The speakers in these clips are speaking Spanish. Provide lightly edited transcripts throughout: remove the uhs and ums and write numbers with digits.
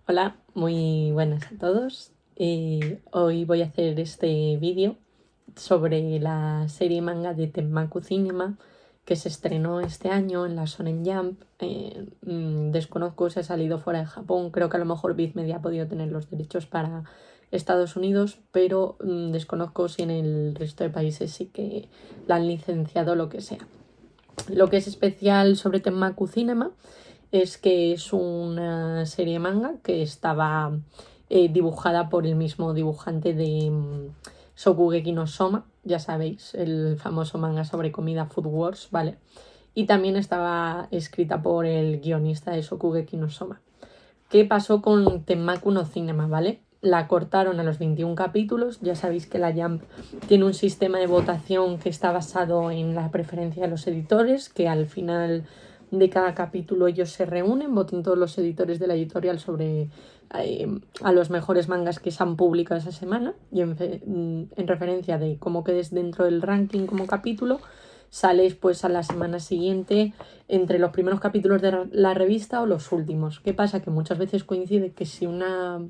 Hola, muy buenas a todos. Hoy voy a hacer este vídeo sobre la serie manga de Tenmaku Cinema que se estrenó este año en la Shonen Jump. Desconozco si ha salido fuera de Japón, creo que a lo mejor Viz Media ha podido tener los derechos para Estados Unidos, pero desconozco si en el resto de países sí que la han licenciado o lo que sea. Lo que es especial sobre Tenmaku Cinema es que es una serie manga que estaba dibujada por el mismo dibujante de Shokugeki no Soma, ya sabéis, el famoso manga sobre comida Food Wars, ¿vale? Y también estaba escrita por el guionista de Shokugeki no Soma. ¿Qué pasó con Tenmaku no Cinema, ¿vale? La cortaron a los 21 capítulos. Ya sabéis que la Jump tiene un sistema de votación que está basado en la preferencia de los editores, que al final de cada capítulo ellos se reúnen, votan todos los editores de la editorial sobre a los mejores mangas que se han publicado esa semana y en referencia de cómo quedes dentro del ranking como capítulo, sales pues a la semana siguiente entre los primeros capítulos de la revista o los últimos. ¿Qué pasa? Que muchas veces coincide que si una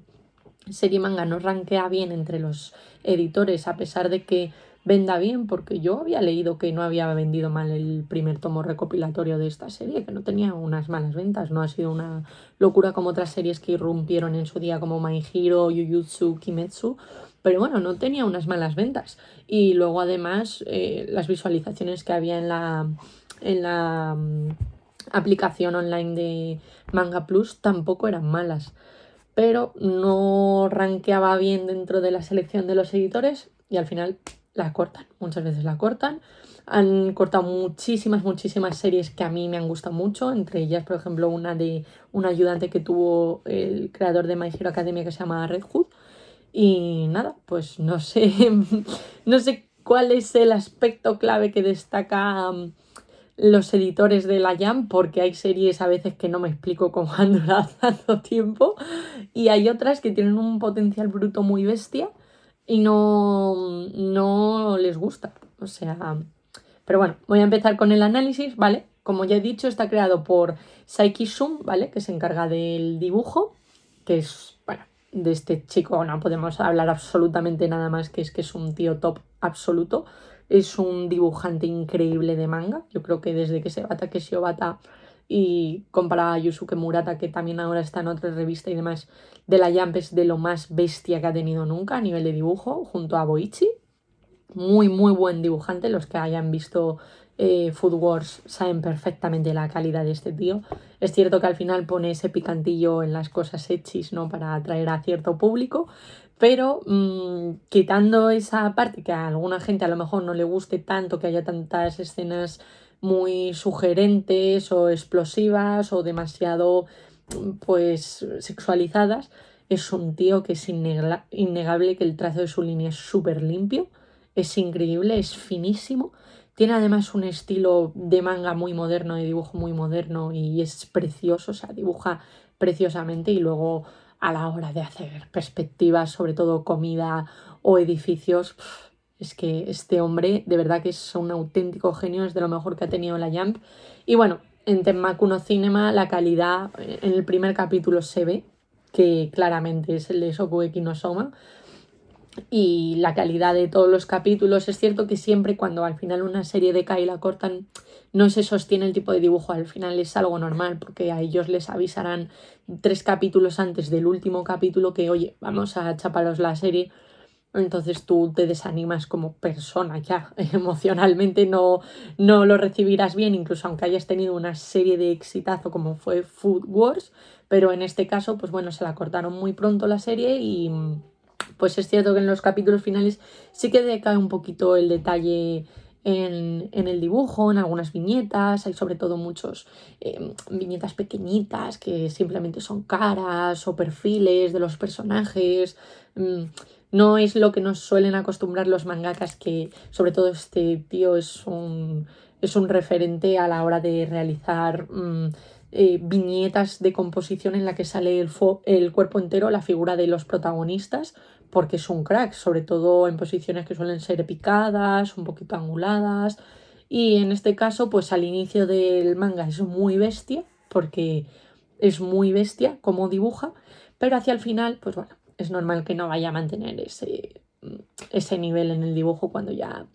serie manga no rankea bien entre los editores, a pesar de que venda bien, porque yo había leído que no había vendido mal el primer tomo recopilatorio de esta serie, que no tenía unas malas ventas, no ha sido una locura como otras series que irrumpieron en su día como My Hero, Jujutsu, Kimetsu, pero bueno, no tenía unas malas ventas. Y luego además las visualizaciones que había en la aplicación online de Manga Plus tampoco eran malas, pero no rankeaba bien dentro de la selección de los editores y al final la cortan, muchas veces la cortan. Han cortado muchísimas series que a mí me han gustado mucho, entre ellas, por ejemplo, una de un ayudante que tuvo el creador de My Hero Academia que se llama Red Hood. Y nada, pues no sé, no sé cuál es el aspecto clave que destaca los editores de la Jam, porque hay series a veces que no me explico cómo han durado tanto tiempo y hay otras que tienen un potencial bruto muy bestia y no les gusta. O sea, pero bueno, voy a empezar con el análisis, ¿vale? Como ya he dicho, está creado por Saiki Shun, ¿vale? Que se encarga del dibujo, que es, bueno, de este chico no podemos hablar absolutamente nada más, que es un tío top absoluto. Es un dibujante increíble de manga. Yo creo que desde que se va Takeshi Obata y comparado a Yusuke Murata, que también ahora está en otra revista y demás, de la Jump, es de lo más bestia que ha tenido nunca a nivel de dibujo, junto a Boichi. Muy buen dibujante. Los que hayan visto Food Wars saben perfectamente la calidad de este tío. Es cierto que al final pone ese picantillo en las cosas hechis, ¿no? Para atraer a cierto público, pero quitando esa parte que a alguna gente a lo mejor no le guste tanto, que haya tantas escenas muy sugerentes o explosivas o demasiado pues sexualizadas, es un tío que es innegable que el trazo de su línea es súper limpio, es increíble, es finísimo. Tiene además un estilo de manga muy moderno, de dibujo muy moderno y es precioso, o sea, dibuja preciosamente y luego a la hora de hacer perspectivas, sobre todo comida o edificios, es que este hombre de verdad que es un auténtico genio, es de lo mejor que ha tenido la Jump. Y bueno, en Tenmaku no Cinema la calidad en el primer capítulo se ve que claramente es el de Shokugeki no Soma, y la calidad de todos los capítulos. Es cierto que siempre cuando al final una serie decae y la cortan, no se sostiene el tipo de dibujo, al final es algo normal porque a ellos les avisarán 3 capítulos antes del último capítulo que oye, vamos a chaparos la serie. Entonces tú te desanimas como persona ya, emocionalmente no lo recibirás bien, incluso aunque hayas tenido una serie de exitazo como fue Food Wars, pero en este caso, pues bueno, se la cortaron muy pronto la serie y pues es cierto que en los capítulos finales sí que decae un poquito el detalle en el dibujo, en algunas viñetas, hay sobre todo muchos viñetas pequeñitas que simplemente son caras o perfiles de los personajes. No es lo que nos suelen acostumbrar los mangakas, que sobre todo este tío es un referente a la hora de realizar viñetas de composición en la que sale el cuerpo entero, la figura de los protagonistas, porque es un crack, sobre todo en posiciones que suelen ser picadas, un poquito anguladas. Y en este caso, pues al inicio del manga es muy bestia, porque es muy bestia como dibuja, pero hacia el final, pues bueno, es normal que no vaya a mantener ese nivel en el dibujo cuando ya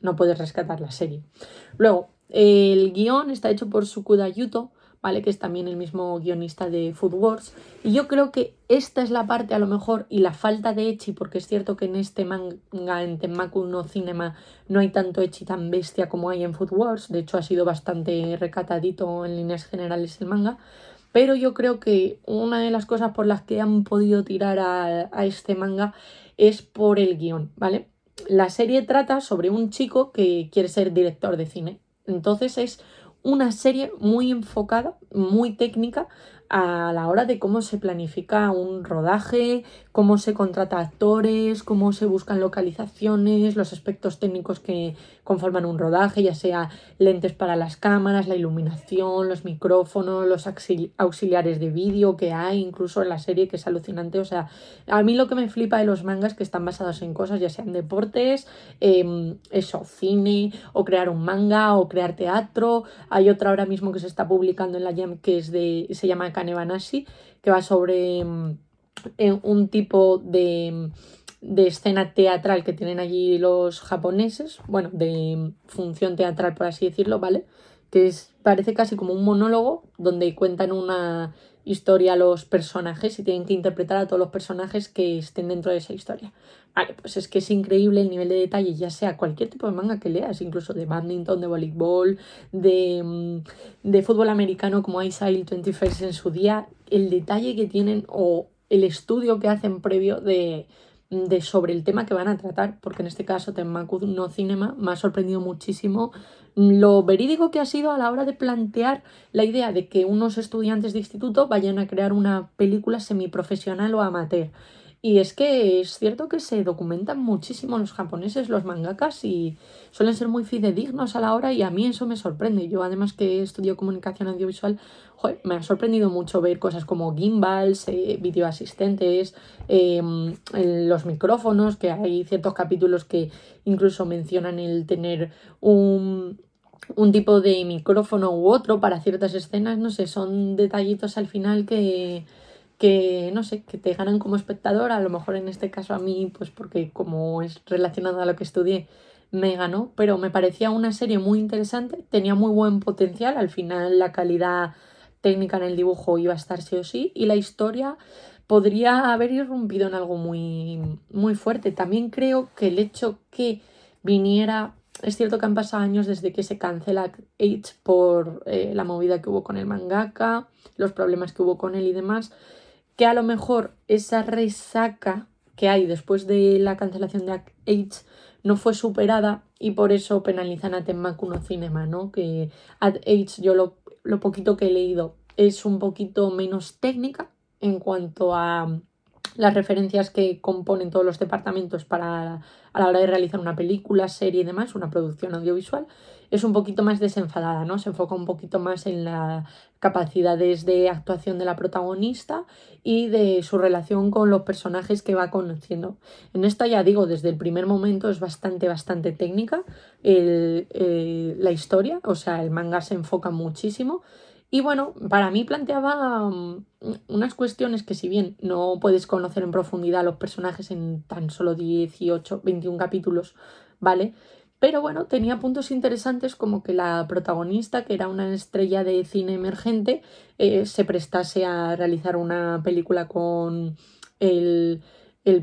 no puedes rescatar la serie. Luego, el guión está hecho por Sukuda Yuto, ¿vale? Que es también el mismo guionista de Food Wars. Y yo creo que esta es la parte a lo mejor y la falta de ecchi, porque es cierto que en este manga, en Tenmaku no Cinema, no hay tanto ecchi tan bestia como hay en Food Wars. De hecho, ha sido bastante recatadito en líneas generales el manga. Pero yo creo que una de las cosas por las que han podido tirar a este manga es por el guión, ¿vale? La serie trata sobre un chico que quiere ser director de cine. Entonces es una serie muy enfocada, muy técnica a la hora de cómo se planifica un rodaje, cómo se contrata actores, cómo se buscan localizaciones, los aspectos técnicos que conforman un rodaje, ya sea lentes para las cámaras, la iluminación, los micrófonos, los auxiliares de vídeo que hay incluso en la serie, que es alucinante. O sea, a mí lo que me flipa de los mangas que están basados en cosas, ya sean deportes, eso, cine, o crear un manga, o crear teatro. Hay otra ahora mismo que se está publicando en la Jam que se llama Kanebanashi, que va sobre un tipo de escena teatral que tienen allí los japoneses, bueno, de función teatral por así decirlo, ¿vale? Que parece casi como un monólogo donde cuentan una historia a los personajes y tienen que interpretar a todos los personajes que estén dentro de esa historia. Vale, pues es que es increíble el nivel de detalle, ya sea cualquier tipo de manga que leas, incluso de badminton, de voleibol, de fútbol americano como Ice 21st en su día, el detalle que tienen o el estudio que hacen previo de sobre el tema que van a tratar, porque en este caso Tenmaku no Cinema me ha sorprendido muchísimo lo verídico que ha sido a la hora de plantear la idea de que unos estudiantes de instituto vayan a crear una película semiprofesional o amateur. Y es que es cierto que se documentan muchísimo los japoneses, los mangakas, y suelen ser muy fidedignos a la hora, y a mí eso me sorprende. Yo además que estudio comunicación audiovisual, joder, me ha sorprendido mucho ver cosas como gimbals, videoasistentes, los micrófonos, que hay ciertos capítulos que incluso mencionan el tener un tipo de micrófono u otro para ciertas escenas. No sé, son detallitos al final que no sé, que te ganan como espectador. A lo mejor en este caso a mí, pues porque como es relacionado a lo que estudié, me ganó, pero me parecía una serie muy interesante, tenía muy buen potencial. Al final la calidad técnica en el dibujo iba a estar sí o sí, y la historia podría haber irrumpido en algo muy, muy fuerte. También creo que el hecho que viniera, es cierto que han pasado años desde que se cancela Age por la movida que hubo con el mangaka, los problemas que hubo con él y demás, que a lo mejor esa resaca que hay después de la cancelación de Age no fue superada y por eso penalizan a Tenmaku no Cinema, ¿no? Que Ad Age, yo lo poquito que he leído, es un poquito menos técnica en cuanto a las referencias que componen todos los departamentos a la hora de realizar una película, serie y demás, una producción audiovisual. Es un poquito más desenfadada, ¿no? Se enfoca un poquito más en las capacidades de actuación de la protagonista y de su relación con los personajes que va conociendo. En esta, ya digo, desde el primer momento es bastante técnica la historia, o sea, el manga se enfoca muchísimo. Y bueno, para mí planteaba unas cuestiones que, si bien no puedes conocer en profundidad a los personajes en tan solo 18, 21 capítulos, ¿vale? Pero bueno, tenía puntos interesantes como que la protagonista, que era una estrella de cine emergente, se prestase a realizar una película con el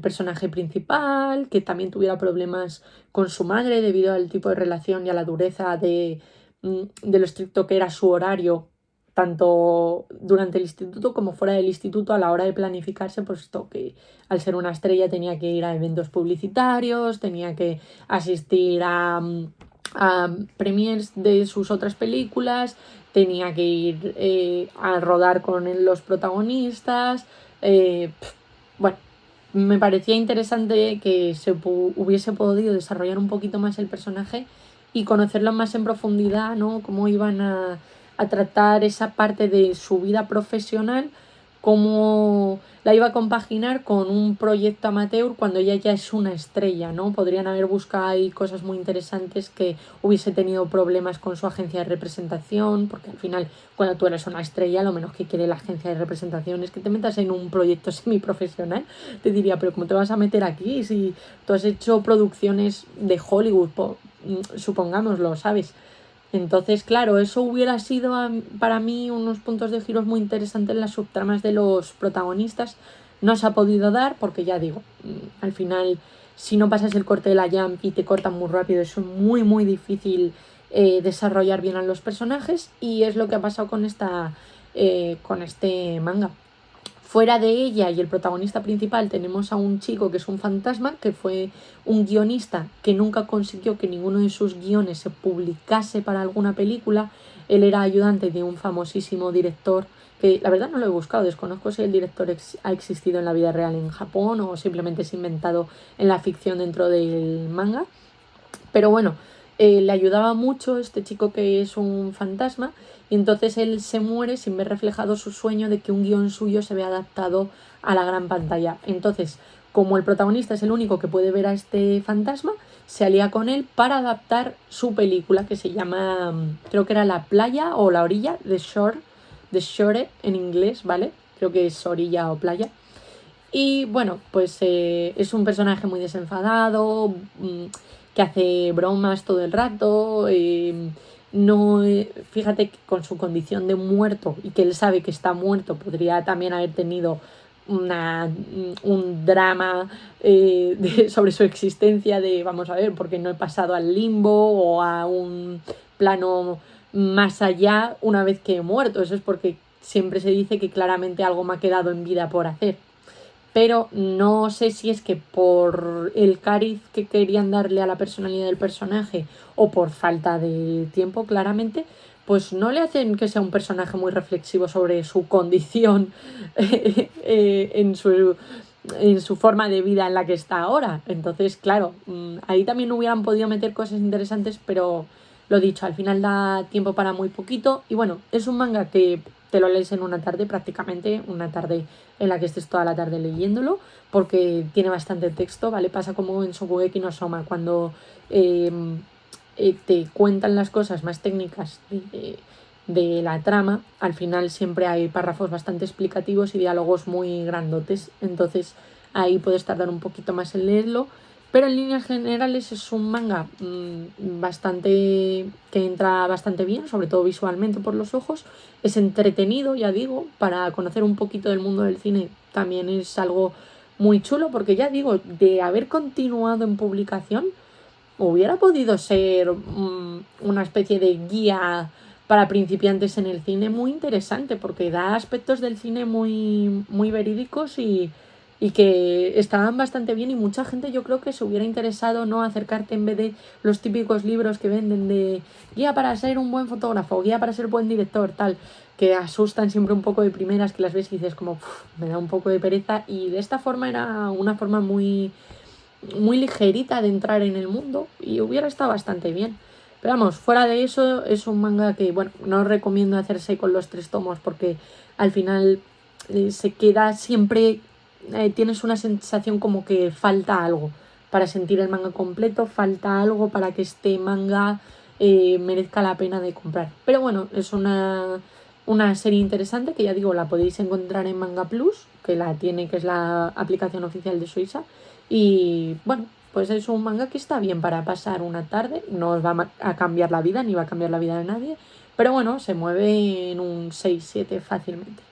personaje principal, que también tuviera problemas con su madre debido al tipo de relación y a la dureza de lo estricto que era su horario, tanto durante el instituto como fuera del instituto, a la hora de planificarse, pues esto que al ser una estrella tenía que ir a eventos publicitarios, tenía que asistir a premiers de sus otras películas, tenía que ir a rodar con los protagonistas. Bueno, me parecía interesante que hubiese podido desarrollar un poquito más el personaje y conocerlo más en profundidad, ¿no? Cómo iban a tratar esa parte de su vida profesional cómo la iba a compaginar con un proyecto amateur cuando ella ya es una estrella, ¿no? Podrían haber buscado ahí cosas muy interesantes, que hubiese tenido problemas con su agencia de representación, porque al final cuando tú eres una estrella lo menos que quiere la agencia de representación es que te metas en un proyecto semiprofesional. Te diría, pero ¿cómo te vas a meter aquí si tú has hecho producciones de Hollywood, supongámoslo, ¿sabes? Entonces, claro, eso hubiera sido para mí unos puntos de giros muy interesantes en las subtramas de los protagonistas. No se ha podido dar porque ya digo, al final, si no pasas el corte de la jump y te cortan muy rápido, eso es muy difícil desarrollar bien a los personajes, y es lo que ha pasado con con este manga. Fuera de ella y el protagonista principal tenemos a un chico que es un fantasma, que fue un guionista que nunca consiguió que ninguno de sus guiones se publicase para alguna película. Él era ayudante de un famosísimo director, que la verdad no lo he buscado, desconozco si el director ha existido en la vida real en Japón o simplemente es inventado en la ficción dentro del manga. Pero bueno, le ayudaba mucho este chico que es un fantasma, y entonces él se muere sin ver reflejado su sueño de que un guión suyo se vea adaptado a la gran pantalla. Entonces, como el protagonista es el único que puede ver a este fantasma, se alía con él para adaptar su película, que se llama, creo que era La playa o La orilla, The Shore en inglés, ¿vale? Creo que es orilla o playa. Y bueno, pues es un personaje muy desenfadado, que hace bromas todo el rato. No, fíjate que con su condición de muerto y que él sabe que está muerto, podría también haber tenido un drama sobre su existencia, de vamos a ver, porque no he pasado al limbo o a un plano más allá una vez que he muerto. Eso es porque siempre se dice que claramente algo me ha quedado en vida por hacer. Pero no sé si es que por el cariz que querían darle a la personalidad del personaje o por falta de tiempo, claramente, pues no le hacen que sea un personaje muy reflexivo sobre su condición en su forma de vida en la que está ahora. Entonces, claro, ahí también hubieran podido meter cosas interesantes, pero lo dicho, al final da tiempo para muy poquito. Y bueno, es un manga que te lo lees en una tarde, prácticamente una tarde en la que estés toda la tarde leyéndolo, porque tiene bastante texto, ¿vale? Pasa como en Shokugeki no Soma, cuando te cuentan las cosas más técnicas de la trama, al final siempre hay párrafos bastante explicativos y diálogos muy grandotes, entonces ahí puedes tardar un poquito más en leerlo, pero en líneas generales es un manga bastante que entra bastante bien, sobre todo visualmente por los ojos. Es entretenido, ya digo, para conocer un poquito del mundo del cine también es algo muy chulo, porque ya digo, de haber continuado en publicación hubiera podido ser una especie de guía para principiantes en el cine muy interesante, porque da aspectos del cine muy verídicos y que estaban bastante bien, y mucha gente yo creo que se hubiera interesado, ¿no?, acercarte en vez de los típicos libros que venden de guía para ser un buen fotógrafo, guía para ser buen director, tal, que asustan siempre un poco de primeras, que las ves y dices como me da un poco de pereza, y de esta forma era una forma muy ligerita de entrar en el mundo y hubiera estado bastante bien. Pero vamos, fuera de eso es un manga que, bueno, no os recomiendo hacerse con los 3 tomos, porque al final se queda siempre, tienes una sensación como que falta algo para sentir el manga completo, falta algo para que este manga merezca la pena de comprar. Pero bueno, es una serie interesante que, ya digo, la podéis encontrar en Manga Plus, que es la aplicación oficial de Suiza. Y bueno, pues es un manga que está bien para pasar una tarde, no os va a cambiar la vida, ni va a cambiar la vida de nadie, pero bueno, se mueve en un 6-7 fácilmente.